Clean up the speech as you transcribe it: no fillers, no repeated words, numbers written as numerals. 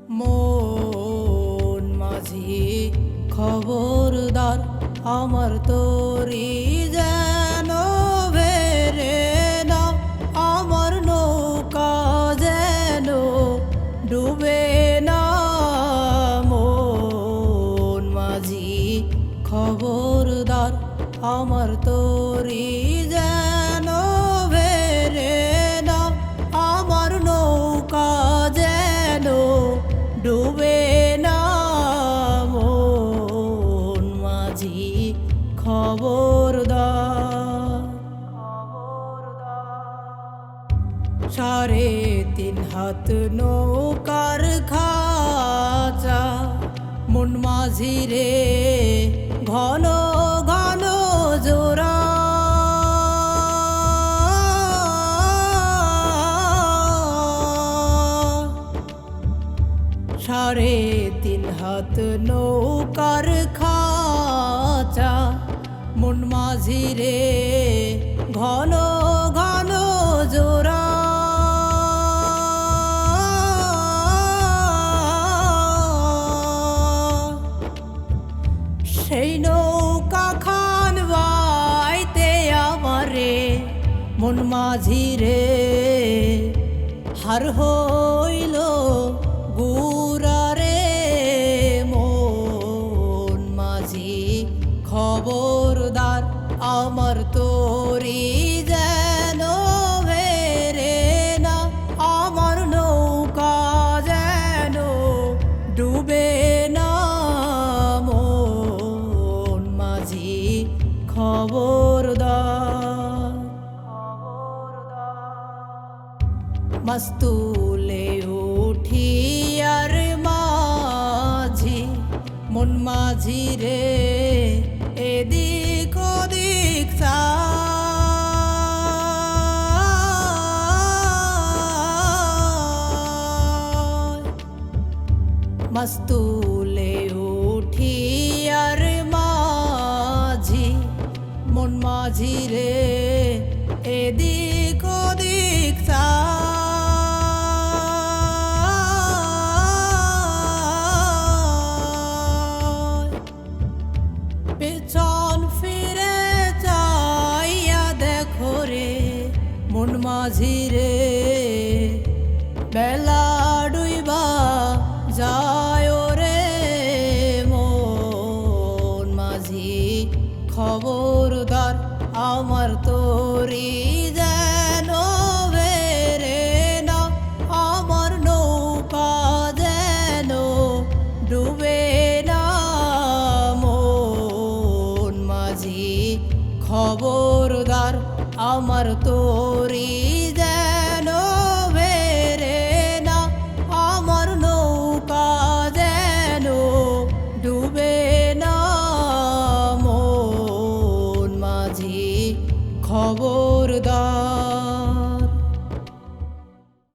মন মাঝি খবরদার, আমার তোরি যেন ভেরে না, আমার নৌকা যেন ডুবে না। মন মাঝি খবরদার, আমার তোরি যেন ভেরে না, আমার নৌকা যেন ডুবে না। মন মাঝি খবরদার। 3.5 হাত নৌকার খাঁচা, মন মাঝি রে ঘন ঘন জোড়া। 3.5 হাত নৌকার খাঁচা, মন মাঝি রে ঘন ঘন জোড়া। সেই নৌকা খান বাইতে আমারে মন মাঝি রে হার হইল গুড়া রে। মন মাঝি খবরদার, আমার তোরি যেন ভেরে না, আমার নৌকা যেন ডুবে না। মন মাঝি খবরদার। মাস্তুলে উঠি আর মাঝি, মন মাঝি রে এদিক ওদিক চায়। মাস্তুলে উঠি আর মাঝি, মন মাঝি রে এদিক ওদিক চায়। পেছন ফিরে চাইয়া দেখো রে মন মাঝি রে, বেলা ডুইবা যায় রে। মন মাঝি খবরদার, আমার তোরি যেন ভেরে না, আমার নৌকা যেন ডুবে না। মন মাঝি খবরদার, আমার তোরি